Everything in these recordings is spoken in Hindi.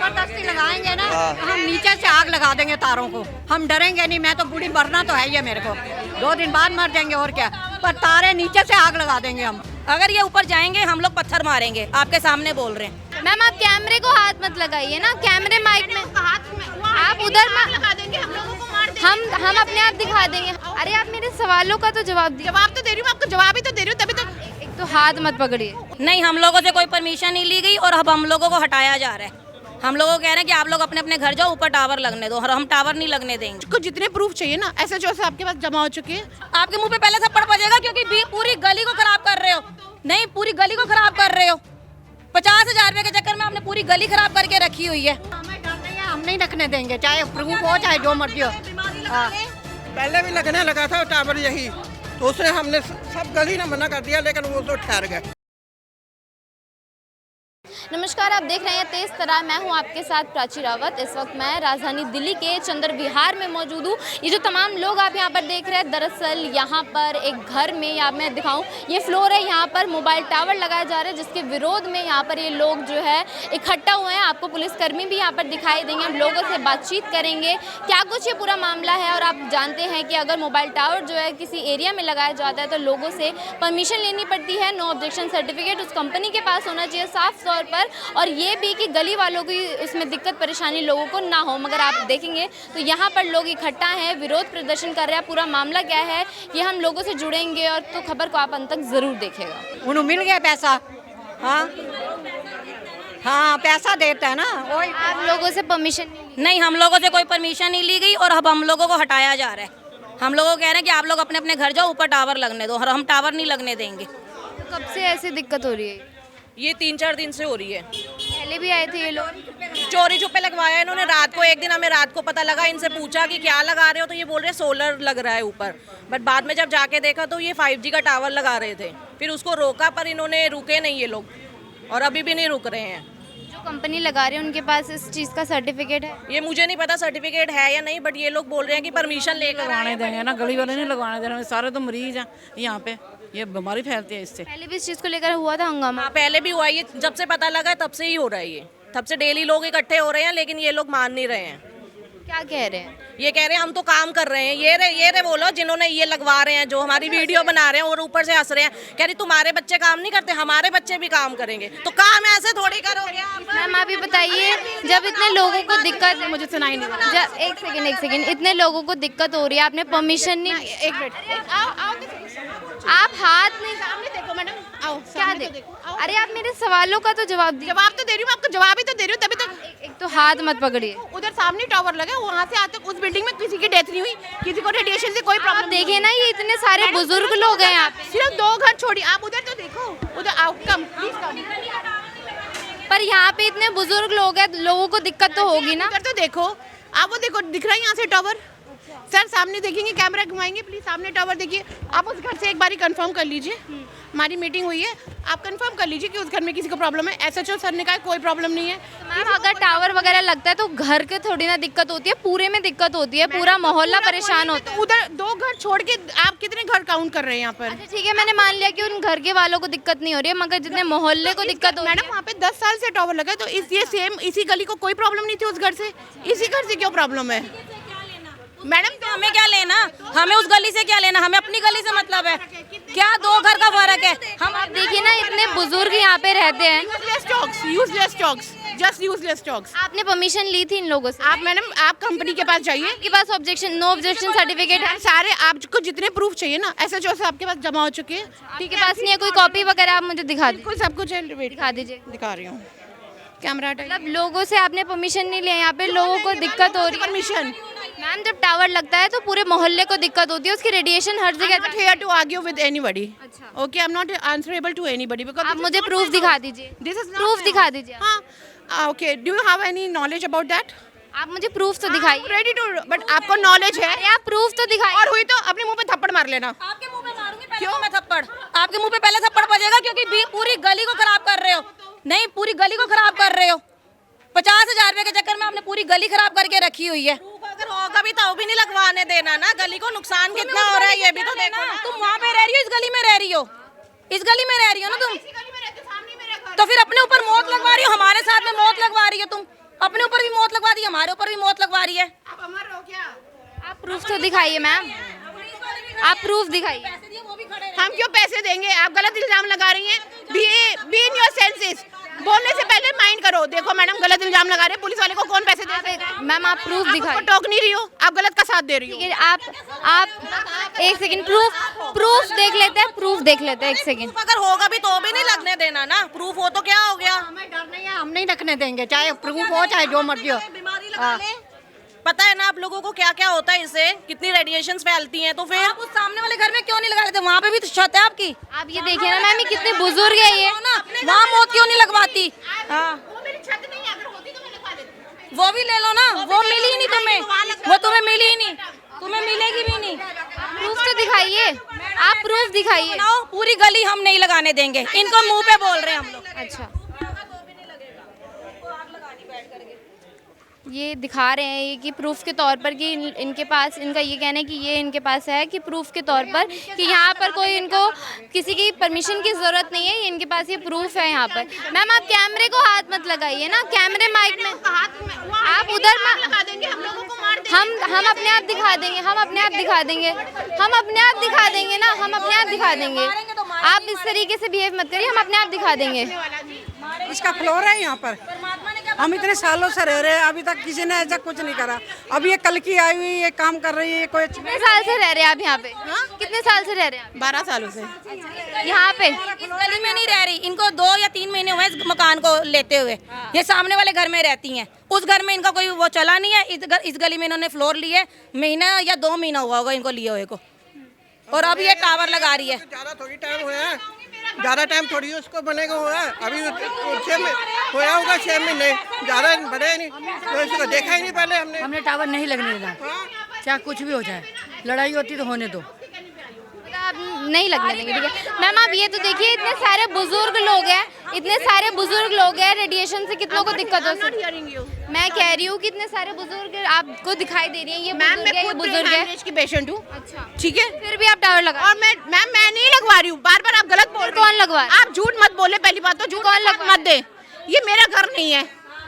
जबरदस्ती लगाएंगे ना तो हम नीचे से आग लगा देंगे तारों को। हम डरेंगे नहीं। मैं तो बूढ़ी मरना तो है ही है मेरे को, 2 दिन बाद मर जाएंगे और क्या, पर तारे नीचे से आग लगा देंगे हम। अगर ये ऊपर जाएंगे हम लोग पत्थर मारेंगे, आपके सामने बोल रहे हैं। मैम आप कैमरे को हाथ मत लगाइए ना, कैमरे माइक में आप उधर लगा देंगे, हम लोगों को मार देंगे। हम अपने आप दिखा देंगे। अरे आप मेरे सवालों का तो जवाब दीजिए। जवाब तो दे रही हूँ, आपको जवाब ही तो दे रही हूँ, तभी तो। एक तो हाथ मत पकड़िए। नहीं, हम लोगों से कोई परमिशन नहीं ली गई और अब हम लोगों को हटाया जा रहा है। हम लोगों को कह रहे हैं कि आप लोग अपने अपने घर जाओ, ऊपर टावर लगने दो, और हम टावर नहीं लगने देंगे। को जितने प्रूफ चाहिए ना SHO से आपके पास जमा हो चुके हैं। आपके मुंह पे पहले थप्पड़ बजेगा क्योंकि पूरी गली को खराब कर रहे हो। नहीं, पूरी गली को खराब कर रहे हो। 50,000 रुपए के चक्कर में आपने पूरी गली खराब करके रखी हुई है। हम नहीं रखने देंगे, चाहे प्रूफ हो चाहे जो मर्जी हो। पहले भी लगने लगा था टावर यही, तो उसने हमने सब गली ने मना कर दिया, लेकिन वो तो ठहर गए। नमस्कार, आप देख रहे हैं तेज तरार। मैं हूं आपके साथ प्राची रावत। इस वक्त मैं राजधानी दिल्ली के चंद्र विहार में मौजूद हूं। ये जो तमाम लोग आप यहां पर देख रहे हैं, दरअसल यहां पर एक घर में, या मैं दिखाऊं, ये फ्लोर है, यहां पर मोबाइल टावर लगाया जा रहा है, जिसके विरोध में यहां पर ये लोग जो है इकट्ठा हुए हैं। आपको पुलिसकर्मी भी यहाँ पर दिखाई देंगे। हम लोगों से बातचीत करेंगे क्या कुछ ये पूरा मामला है। और आप जानते हैं कि अगर मोबाइल टावर जो है किसी एरिया में लगाया जाता है तो लोगों से परमिशन लेनी पड़ती है। नो ऑब्जेक्शन सर्टिफिकेट उस कंपनी के पास होना चाहिए साफ तौर पर, और ये भी कि गली वालों की उसमें दिक्कत परेशानी लोगों को ना हो। मगर आप देखेंगे तो यहाँ पर लोग इकट्ठा हैं, विरोध प्रदर्शन कर रहे हैं। पूरा मामला क्या है ये हम लोगों से जुड़ेंगे, और तो खबर को आप अंत तक जरूर देखेगा। उन्हें मिल गया पैसा। हाँ, पैसा देता है ना वही। आप लोगों से परमिशन नहीं, हम लोगों से कोई परमिशन नहीं ली गई और अब हम लोगों को हटाया जा रहा है। हम लोगों को कह रहे हैं कि आप लोग अपने अपने घर जाओ, ऊपर टावर लगने दो, और हम टावर नहीं लगने देंगे। तो कब से ऐसी दिक्कत हो रही है? ये 3-4 दिन से हो रही है। पहले भी आए थे ये लोग? चोरी छुपे लगवाया इन्होंने रात को। एक दिन हमें रात को पता लगा, इनसे पूछा कि क्या लगा रहे हो, तो ये बोल रहे हैं सोलर लग रहा है ऊपर। बट बाद में जब जाके देखा तो ये 5G का टावर लगा रहे थे। फिर उसको रोका, पर इन्होंने रुके नहीं ये लोग, और अभी भी नहीं रुक रहे हैं। जो कंपनी लगा रही है उनके पास इस चीज़ का सर्टिफिकेट है? ये मुझे नहीं पता सर्टिफिकेट है या नहीं, बट ये लोग बोल रहे हैं कि परमिशन लेकर लगवाने देंगे ना, गली वाले नहीं लगवाने दे रहे। सारे तो मरीज हैं यहाँ पे, ये बीमारी फैलती है इससे। पहले भी इस चीज़ को लेकर हुआ था हंगामा? हाँ, पहले भी हुआ। ये जब से पता लगा तब से ही हो रहा है। ये तब से डेली लोग इकट्ठे हो रहे हैं, लेकिन ये लोग मान नहीं रहे हैं। क्या कह रहे हैं? ये कह रहे हैं हम तो काम कर रहे हैं। ये रे बोलो जिन्होंने ये लगवा रहे हैं, जो हमारी वीडियो बना रहे हैं, और ऊपर से हंस रहे हैं। कह रही तुम्हारे बच्चे काम नहीं करते, हमारे बच्चे भी काम करेंगे। तो काम ऐसे थोड़ी करोगे आप। मैम आप ये बताइए, जब इतने लोगों को दिक्कत, मुझे सुनाई नहीं दे जब एक सेकंड, इतने लोगों को दिक्कत हो रही है, आपने परमिशन नहीं? एक मिनट, आओ आप हाथ नहीं, सामने देखो मैडम, आओ क्या सामने तो देखो? आओ। अरे आप मेरे सवालों का तो जवाब दीजिए। जवाब तो दे रही हूँ, आपको जवाब ही तो दे रही हूँ, तभी तो। एक तो हाथ मत पकड़िए। उधर सामने टावर लगा, वहाँ से आज तक उस बिल्डिंग में किसी की डेथ नहीं हुई, किसी को रेडिएशन से कोई आप प्रॉब्लम देखिए ना, ये इतने सारे बुजुर्ग लोग हैं यहाँ पे। सिर्फ 2 घर छोड़िए, आप उधर तो देखो, उधर आओ, कम प्लीज कम। पर यहाँ पे इतने बुजुर्ग लोग हैं, लोगों को दिक्कत तो होगी ना? उधर तो देखो, आप वो देखो, दिख रहा है यहाँ से टावर। सर सामने देखेंगे, कैमरा घुमाएंगे, प्लीज सामने टावर देखिए। आप उस घर से एक बारी कंफर्म कर लीजिए, हमारी मीटिंग हुई है, आप कंफर्म कर लीजिए कि उस घर में किसी को प्रॉब्लम है। SHO सर ने कहा कोई प्रॉब्लम नहीं है। तो मैम अगर टावर वगैरह लगता है तो घर के थोड़ी ना दिक्कत होती है, पूरे में दिक्कत होती है, पूरा मोहल्ला परेशान होता है। तो उधर 2 घर छोड़ के आप कितने घर काउंट कर रहे हैं यहाँ पर? अच्छा ठीक है, मैंने मान लिया कि उन घर के वालों को दिक्कत नहीं हो रही है, मगर जितने मोहल्ले को दिक्कत हो रही मैडम वहाँ पे 10 साल से टावर लगा है, तो ये सेम इसी गली को कोई प्रॉब्लम नहीं थी उस घर से, इसी घर से क्यों प्रॉब्लम है? मैडम तो हमें क्या लेना, हमें उस गली से क्या लेना, हमें अपनी गली से मतलब है क्या? 2 घर का फर्क है। हम आप देखिए ना, इतने बुजुर्ग यहाँ पे रहते हैं। Useless talks, just useless talks. आपने परमिशन ली थी इन लोगों से? आप मैडम, आप कंपनी के पास जाइए, आपके पास ऑब्जेक्शन, नो ऑब्जेक्शन सर्टिफिकेट है? सारे आपको जितने प्रूफ चाहिए ना SHO से आपके पास जमा हो चुके हैं। आपके पास नहीं है कोई कॉपी वगैरह? आप मुझे दिखा दीजिए। बिल्कुल सब कुछ है, वेट दिखा दीजिए। दिखा रही हूँ, कैमरा हटाइए। मतलब लोगों से आपने परमिशन नहीं लिया, यहाँ पे लोगों को दिक्कत हो रही है। परमिशन मैम जब टावर लगता है तो पूरे मोहल्ले को दिक्कत होती है, उसकी रेडिएशन हर जगह। not here to argue with anybody. Okay, I'm not answerable to anybody because आप मुझे प्रूफ दिखा दीजिए। this is not proof my दिखा house. दीजिए। हाँ, okay. Do you have any knowledge about that? आप मुझे प्रूफ तो दिखाइए। Ready to, but आपको knowledge है? अरे आप प्रूफ तो दिखाइए। और हुई तो अपने मुंह पे थप्पड़ मार लेना। आपके मुंह पे मारूंगी पहले मैं थप्पड़। आपके मुंह पे पहले थप्पड़ बजेगा क्योंकि पूरी गली को खराब कर रहे हो। नहीं, पूरी गली को खराब कर रहे हो। 50,000 रुपए के चक्कर में आपने पूरी गली खराब करके रखी हुई है। अगर होगा भी तो भी नहीं लगवाने देना ना, गली को नुकसान कितना हो रहा है ये भी तो देखो ना। तुम वहाँ पे रह रही हो, इस गली में रह रही हो, इस गली में रह रही हो ना तुम, तो फिर अपने ऊपर मौत लगवा रही हो, हमारे साथ में मौत लगवा रही हो तुम। अपने ऊपर भी मौत लगवा दी, हमारे ऊपर भी मौत लगवा रही है। आप अमर हो क्या? आप प्रूफ तो दिखाइए मैम, आप प्रूफ दिखाइए। हम क्यों पैसे देंगे? आप गलत इल्जाम लगा रही हैं। Be in your senses. बोलने से पहले माइंड करो। देखो मैडम गलत इल्जाम लगा रहे हैं, पुलिस वाले को कौन पैसे दे सकता है? मैम आप प्रूफ आप दिखाइए। उसको टोक नहीं रही हो, आप गलत का साथ दे रही हो। ठीक है, आप एक सेकंड प्रूफ देख लेते हैं, प्रूफ देख लेते हैं एक सेकंड। प्रूफ अगर होगा भी तो भी नहीं लगने देना ना, प्रूफ हो तो क्या हो गया। हमें डर नहीं है, हम नहीं रखने देंगे, चाहे प्रूफ हो चाहे जो मर्जी हो। बीमारी लगा ले। पता है ना आप लोगों को क्या क्या होता है इससे, कितनी रेडिएशन फैलती हैं, तो फिर आप उस सामने वाले घर में क्यों नहीं लगा लेते? वहाँ पे भी तो छत है आपकी। आप ये देखिए ना मैम, ये कितने बुजुर्ग है ये। वहाँ मौत क्यों नहीं लगवाती? हाँ वो मेरी छत नहीं है, अगर होती तो मैं लगवा देती। वो भी ले लो ना, वो मिली ही नहीं तुम्हें, वो तुम्हें मिली ही नहीं, तुम्हें मिलेगी भी नहीं। प्रूफ तो दिखाइए, आप प्रूफ दिखाइए। बनाओ, पूरी गली हम नहीं लगाने देंगे, इनको मुंह पे बोल रहे हैं हम लोग। अच्छा, ये दिखा रहे हैं ये कि प्रूफ के तौर पर कि इनके पास, इनका ये कहना है कि ये इनके पास है कि प्रूफ के तौर पर कि यहाँ पर कोई इनको किसी की परमिशन की ज़रूरत नहीं है, ये इनके पास ये प्रूफ है यहाँ पर। मैम आप कैमरे को हाथ मत लगाइए ना, कैमरे माइक में आप उधर लगा देंगे, हम लोगों को मार देंगे। हम अपने आप दिखा देंगे, हम अपने आप दिखा देंगे, हम अपने आप दिखा देंगे ना, हम अपने आप दिखा देंगे। आप इस तरीके से बिहेव मत करिए, हम अपने आप दिखा देंगे। इसका फ्लोर है यहाँ पर, हम इतने सालों से रह रहे हैं, अभी तक किसी ने ऐसा कुछ नहीं करा। अब ये कल की आई हुई ये काम कर रही है। कोई कितने साल से रह रहे हैं आप यहाँ पे? कितने साल से रह रहे हैं 12 सालों से आप यहाँ पे? इस गली में नहीं रह रही, इनको 2 या 3 महीने हुए इस मकान को लेते हुए। ये सामने वाले घर में रहती हैं, उस घर में इनका कोई वो चला नहीं है। इस गली में इन्होंने फ्लोर लिए, महीना या 2 महीना हुआ होगा इनको लिए हुए को, और अब ये टावर लगा रही है। ज़्यादा थोड़ी टाइम हुआ है, ज़्यादा टाइम थोड़ी उसको बनेगा हुआ है। अभी 6 में होया होगा, 6 महीने, ज़्यादा बने नहीं, तो इसको देखा ही नहीं पहले हमने। हमने टावर नहीं लगने देना, चाहे कुछ भी हो जाए, लड़ाई होती तो होने दो। आप नहीं लगने देंगे, ठीक है मैम। आप ये तो देखिए, इतने सारे बुजुर्ग लोग हैं, इतने सारे बुजुर्ग लोग हैं, रेडिएशन से कितनों को दिक्कत हो सकती है। मैं कह रही हूँ कि इतने सारे बुजुर्ग आपको दिखाई दे रही है, ये मैम मैं खुद बुजुर्ग है की पेशेंट हूँ। अच्छा, ठीक है, फिर भी आप टावर लगा। और मैं नहीं लगवा रही हूँ। बार बार आप गलत बोल रही कौन लगवा रहा है? आप झूठ मत बोले, पहली बात तो झूठ कौन मत दे। ये मेरा घर नहीं है,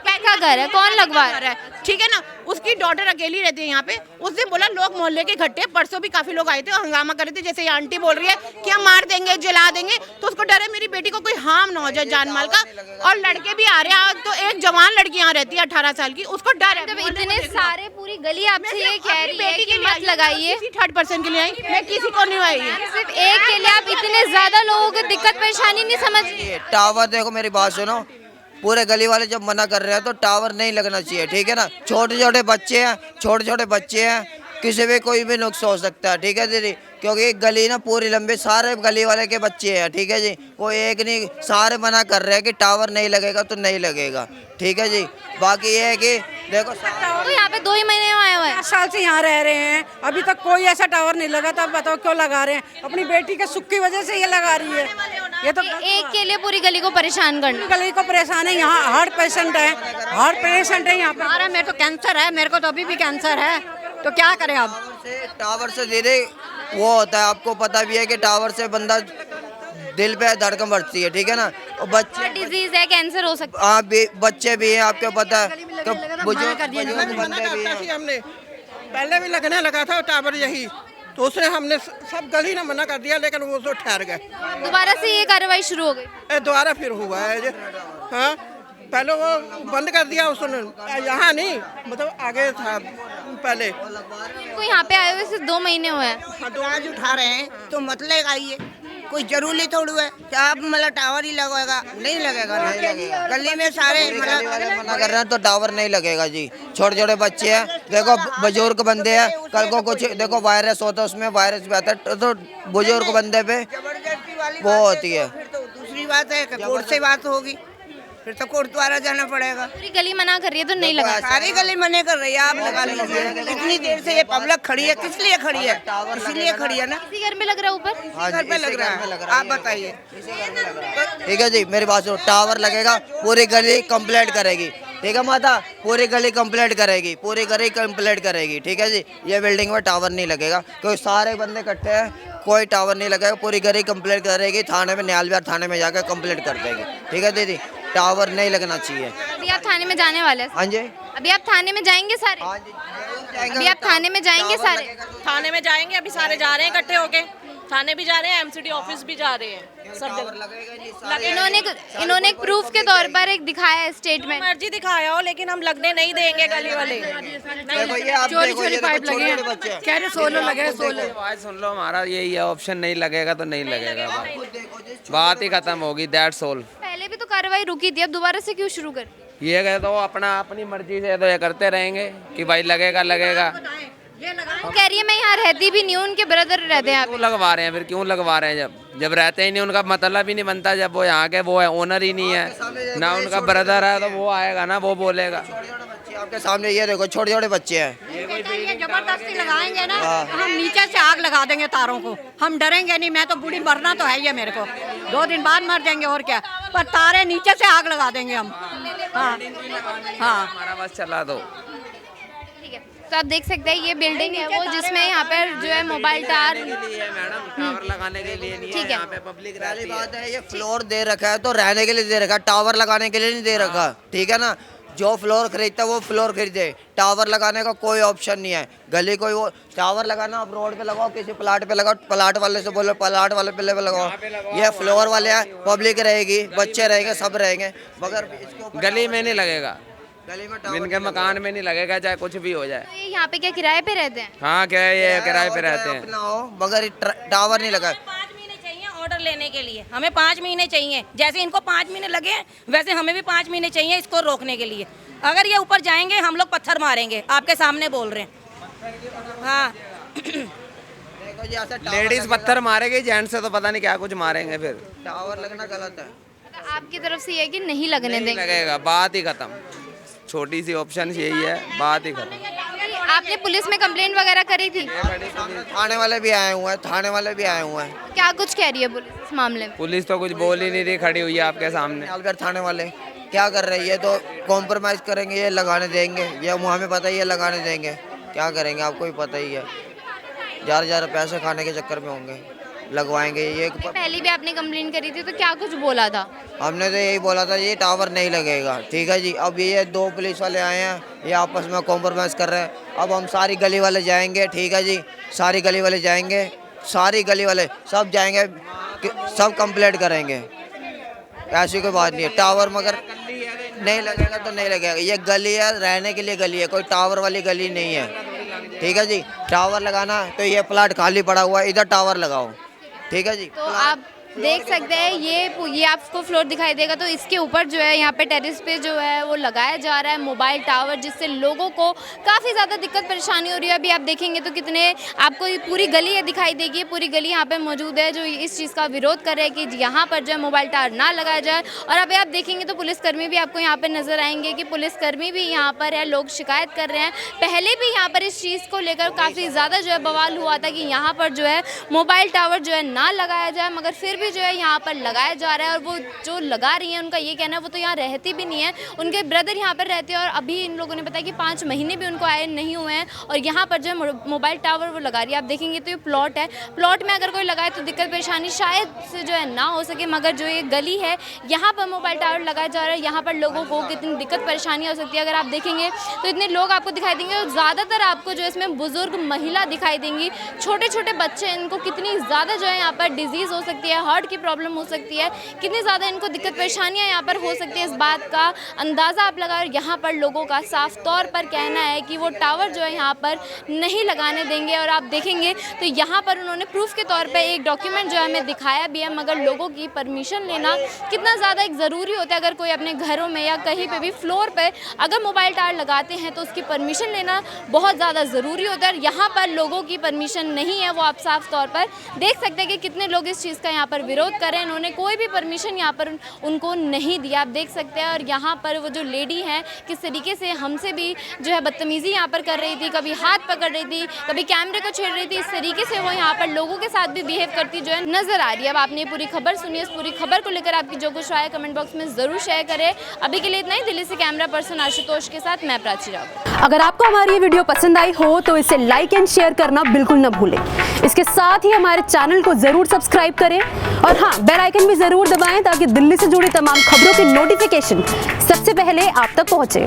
क्या घर है? कौन लगवा रहा है? ठीक है ना। उसकी डॉटर अकेली रहती है यहाँ पे। उसने बोला लोग मोहल्ले के इकट्ठे, परसों भी काफी लोग आए थे और हंगामा कर रहे थे, जैसे ये आंटी बोल रही है कि हम मार देंगे, जला देंगे। तो उसको डर है मेरी बेटी को कोई हार्म ना हो जाए जान माल का। और लड़के भी आ रहे हैं, तो एक जवान लड़की यहाँ रहती है 18 साल की, उसको डर है। जब इतने सारे पूरी गली आपसे ये कह रही है कि मत आई, लगाइए, किसी थर्ड पर्सन के लिए आई, मैं किसी को नहीं आई। सिर्फ एक के लिए आप इतने ज्यादा लोगों की दिक्कत परेशानी नहीं समझ रही। टावर देखो, मेरी बात सुनो, पूरे गली वाले जब मना कर रहे हैं तो टावर नहीं लगना चाहिए, ठीक है ना। छोटे छोटे बच्चे हैं, किसी भी कोई भी नुक्स हो सकता है, ठीक है दीदी, क्योंकि गली ना पूरी लंबी, सारे गली वाले के बच्चे हैं, ठीक है जी, कोई एक नहीं, सारे मना कर रहे हैं कि टावर नहीं लगेगा तो नहीं लगेगा, ठीक है जी। बाकी ये है कि देखो तो यहाँ पे 2 ही महीने आए हुए हैं, 5 साल से यहाँ रह रहे हैं, अभी तक कोई ऐसा टावर नहीं लगा। तब बताओ क्यों लगा रहे हैं? अपनी बेटी के सुख की वजह से ये लगा रही है। ये तो एक के लिए पूरी गली को परेशान करना। गली को परेशान है। यहाँ हार्ट पेशेंट है यहाँ पे। अरे मेरे तो कैंसर है, मेरे को तो अभी भी कैंसर है, तो क्या करें अब? टावर से दीदी वो होता है, आपको पता भी है कि टावर से बंदा दिल पे धड़कन बढ़ती है, ठीक है ना। और बच्चे डिजीज है, कैंसर हो सकता आप भी, बच्चे भी हैं, आपको पता है, तो बुजुर्ग मना बंदे भी करता थी हैं। हमने, पहले भी लगने लगा था टावर यही, तो उसने हमने सब गली ने मना कर दिया, लेकिन वो तो ठहर गए। है, दोबारा से ये कार्रवाई शुरू हो गई। दोबारा फिर हुआ है ये। हाँ, पहले वो बंद कर दिया उसने, यहाँ नहीं, मतलब आगे था पहले। इनको यहाँ पे आए हुए सिर्फ 2 महीने हुए हैं। आवाज उठा रहे हैं तो मत लगाइए, कोई जरूरी थोड़ी है कि आप मतलब टावर ही लगेगा, नहीं लगेगा, नहीं लगेगा। गली में सारे मतलब मना कर रहे हैं तो टावर नहीं लगेगा जी। छोटे छोटे बच्चे हैं, देखो बुजुर्ग बंदे हैं, कल को कुछ देखो वायरस होता है, उसमें वायरस भी आता है, तो बुजुर्ग बंदे पे जबरदस्ती वाली वो होती है। फिर तो दूसरी बात है कि कोर्ट से बात होगी, फिर तो कोर्ट द्वारा जाना पड़ेगा। पूरी गली मना कर रही है तो नहीं लगा। सारी गली मने कर रही है, आप लगा लीजिए। इतनी देर से ये पब्लिक खड़ी है, किस लिए खड़ी है? इसीलिए खड़ी है ना, किसी घर में लग रहा है ऊपर, घर पे लग रहा है। आप बताइए। ठीक है जी, मेरी बात सुनो, टावर लगेगा, पूरी गली कंप्लेंट करेगी, ठीक है माता, पूरी गली कंप्लेंट करेगी, पूरी गली कंप्लेंट करेगी, ठीक है जी। ये बिल्डिंग में टावर नहीं लगेगा, क्योंकि सारे बंदे इकट्ठे हैं, कोई टावर नहीं लगेगा, पूरी गली कंप्लेंट करेगी, थाने में, न्याल विहार थाने में जाकर कंप्लेंट कर देगी, ठीक है दीदी। टावर नहीं लगना चाहिए। अभी आप थाने में जाने वाले हैं? हाँ जी, अभी आप थाने में जाएंगे सारे? हाँ जी, अभी आप थाने में जाएंगे सारे? थाने में जाएंगे, अभी सारे जा रहे हैं इकट्ठे होके, थाने भी जा रहे हैं, एमसीडी ऑफिस भी जा रहे हैं, सब जगह। इन्होंने एक प्रूफ के तौर पर एक दिखाया है स्टेटमेंट। मर्जी दिखाया हो, लेकिन हम लगने नहीं देंगे गली वाले। देखो ये आप देखो, ये देखो छोटे-छोटे बच्चे हैं। कह रहे सोलर लगे सोलर। आवाज सुन लो, हमारा यही है ऑप्शन, नहीं लगेगा तो नहीं लगेगा, बात ही खत्म होगी, दैट्स ऑल। पहले भी तो कार्रवाई रुकी थी, अब दोबारा से क्यों शुरू कर? ये कहे तो अपनी मर्जी से तो ये करते रहेंगे कि भाई लगेगा लगेगा। वो कह रही है मैं यहाँ रहती भी नहीं हूँ, उनके ब्रदर रहते हैं। क्यों लगवा रहे हैं फिर, क्यों लगवा रहे हैं? जब रहते ही नहीं, उनका मतलब ही नहीं बनता, जब वो यहाँ के वो है ओनर ही नहीं है ना, उनका ब्रदर है तो वो आएगा ना, वो बोलेगा। आपके सामने ये देखो छोटे छोटे बच्चे हैं, ये जबरदस्ती लगाएंगे ना, हम नीचे से आग लगा देंगे तारों को, हम डरेंगे नहीं। मैं तो बूढ़ी मरना तो है ही है मेरे को, 2 दिन बाद मर जाएंगे और क्या, पर तारे नीचे से आग लगा देंगे हम। हाँ हाँ, हमारा बस चला दो। ठीक है, तो आप देख सकते हैं ये बिल्डिंग है वो, जिसमें यहाँ पर जो है मोबाइल टावर मैडम टावर लगाने के लिए नहीं है, ठीक है। यहाँ पे पब्लिक रहती बात है ये फ्लोर दे रखा है तो रहने के लिए दे रखा है, टावर लगाने के लिए नहीं दे रखा, ठीक है ना। जो फ्लोर खरीदता है वो फ्लोर खरीदे, टावर लगाने का कोई ऑप्शन नहीं है। गली कोई वो टावर लगाना, आप रोड पे लगाओ, किसी प्लाट पे लगाओ, प्लाट वाले से बोलो प्लाट वाले पे लगाओ, ये फ्लोर वाले हैं, पब्लिक रहेगी, बच्चे रहेंगे, सब रहेंगे, मगर इसको गली में नहीं लगेगा, गली में इनके मकान में नहीं लगेगा, चाहे कुछ भी हो जाए। तो ये यहाँ पे क्या किराए पे रहते हैं? हाँ, क्या ये किराए पे रहते हैं, अपना हो, मगर टावर नहीं लगा। 5 महीने चाहिए ऑर्डर लेने के लिए, हमें 5 महीने चाहिए। जैसे इनको 5 महीने लगे वैसे हमें भी 5 महीने चाहिए इसको रोकने के लिए। अगर ये ऊपर जाएंगे हम लोग पत्थर मारेंगे, आपके सामने बोल रहे हैं। हाँ, लेडीज पत्थर मारेगी, जेंट्स से तो पता नहीं क्या कुछ मारेंगे। फिर टावर लगना गलत है। तो आपकी तरफ से ये है कि नहीं लगने नहीं देंगे? लगेगा, बात ही खत्म। छोटी सी ऑप्शन यही है, बात ही खत्म। आपने पुलिस में कंप्लेंट वगैरह करी थी? थाने वाले भी आए हुए हैं, थाने वाले भी आए हुए हैं। क्या कुछ कह रही है पुलिस इस मामले में? पुलिस तो कुछ बोल ही नहीं रही, खड़ी हुई है आपके सामने। अलवर थाने वाले क्या कर रहे हैं, ये तो कॉम्प्रोमाइज करेंगे, ये लगाने देंगे, ये हमें पता ही है लगाने देंगे, क्या करेंगे आपको भी पता ही है। ज़्यादा पैसे खाने के चक्कर में होंगे, लगवाएंगे। ये पहले भी आपने कंप्लेंट करी थी तो क्या कुछ बोला था? हमने तो यही बोला था ये टावर नहीं लगेगा, ठीक है जी। अब ये 2 पुलिस वाले आए हैं, ये आपस में कॉम्प्रोमाइज कर रहे हैं। अब हम सारी गली वाले जाएंगे, ठीक है जी, सारी गली वाले जाएंगे, सारी गली वाले सब जाएंगे, सब कंप्लेंट करेंगे, ऐसी कोई बात नहीं है। टावर मगर नहीं लगेगा तो नहीं लगेगा, ये गली है, रहने के लिए गली है, कोई टावर वाली गली नहीं है, ठीक है जी। टावर लगाना तो ये प्लाट खाली पड़ा हुआ है, इधर टावर लगाओ, ठीक है जी। तो आप देख सकते हैं ये आपको फ्लोर दिखाई देगा, तो इसके ऊपर जो है यहाँ पे टेरेस पे जो है वो लगाया जा रहा है मोबाइल टावर, जिससे लोगों को काफ़ी ज़्यादा दिक्कत परेशानी हो रही है। अभी आप देखेंगे तो कितने आपको ये पूरी गली है दिखाई देगी, पूरी गली यहाँ पे मौजूद है जो इस चीज़ का विरोध कर रहे हैं कि यहाँ पर जो है मोबाइल टावर ना लगाया जाए। और अभी आप देखेंगे तो पुलिसकर्मी भी आपको यहाँ पर नज़र आएंगे कि पुलिसकर्मी भी यहाँ पर है, लोग शिकायत कर रहे हैं। पहले भी यहाँ पर इस चीज़ को लेकर काफ़ी ज़्यादा जो है बवाल हुआ था कि यहाँ पर जो है मोबाइल टावर जो है ना लगाया जाए, मगर फिर भी जो है यहाँ पर लगाया जा रहा है। और वो जो लगा रही हैं उनका ये कहना है वो तो यहाँ रहती भी नहीं है, उनके ब्रदर यहाँ पर रहते हैं और अभी इन लोगों ने बताया कि 5 महीने भी उनको आए नहीं हुए हैं और यहाँ पर जो है मोबाइल टावर वो लगा रही है। आप देखेंगे तो ये प्लॉट है, प्लॉट में अगर कोई लगाए तो दिक्कत परेशानी शायद से जो है ना हो सके, मगर जो ये गली है यहाँ पर मोबाइल टावर लगाया जा रहा है, यहाँ पर लोगों को कितनी दिक्कत परेशानी हो सकती है। अगर आप देखेंगे तो इतने लोग आपको दिखाई देंगे और ज़्यादातर आपको जो है इसमें बुजुर्ग महिला दिखाई देंगी, छोटे छोटे बच्चे, इनको कितनी ज़्यादा जो है यहाँ पर डिजीज़ हो सकती है, हार्ट की प्रॉब्लम हो सकती है, कितनी ज़्यादा इनको दिक्कत परेशानियां यहाँ पर हो सकती है, इस बात का अंदाज़ा आप लगा। यहाँ पर लोगों का साफ तौर पर कहना है कि वो टावर जो है यहाँ पर नहीं लगाने देंगे। और आप देखेंगे तो यहाँ पर उन्होंने प्रूफ के तौर पे एक डॉक्यूमेंट जो है हमें दिखाया भी है, मगर लोगों की परमिशन लेना कितना ज़्यादा एक ज़रूरी होता है। अगर कोई अपने घरों में या कहीं पर भी फ्लोर पर अगर मोबाइल टावर लगाते हैं तो उसकी परमिशन लेना बहुत ज़्यादा ज़रूरी होता है। यहाँ पर लोगों की परमिशन नहीं है, वो आप साफ तौर पर देख सकते हैं कि कितने लोग इस चीज़ का यहाँ पर विरोध करें। उन्होंने कोई भी परमिशन यहाँ पर उनको नहीं दिया, आप देख सकते हैं। और यहाँ पर वो जो लेडी हैं किस तरीके से हमसे भी जो है बदतमीज़ी यहाँ पर कर रही थी, कभी हाथ पकड़ रही थी, कभी कैमरे को छेड़ रही थी, इस तरीके से वो यहाँ पर लोगों के साथ भी बिहेव करती जो है नज़र आ रही है। अब आपने पूरी खबर सुनी, इस पूरी खबर को लेकर आपकी जो कुछ राय कमेंट बॉक्स में ज़रूर शेयर करें। अभी के लिए इतना ही। दिल्ली से कैमरा पर्सन आशुतोष के साथ मैं प्राची रावत। अगर आपको हमारी ये वीडियो पसंद आई हो तो इसे लाइक एंड शेयर करना बिल्कुल न भूलें। इसके साथ ही हमारे चैनल को ज़रूर सब्सक्राइब करें और हाँ, बेल आइकन भी जरूर दबाएं ताकि दिल्ली से जुड़ी तमाम खबरों की नोटिफिकेशन सबसे पहले आप तक पहुंचे।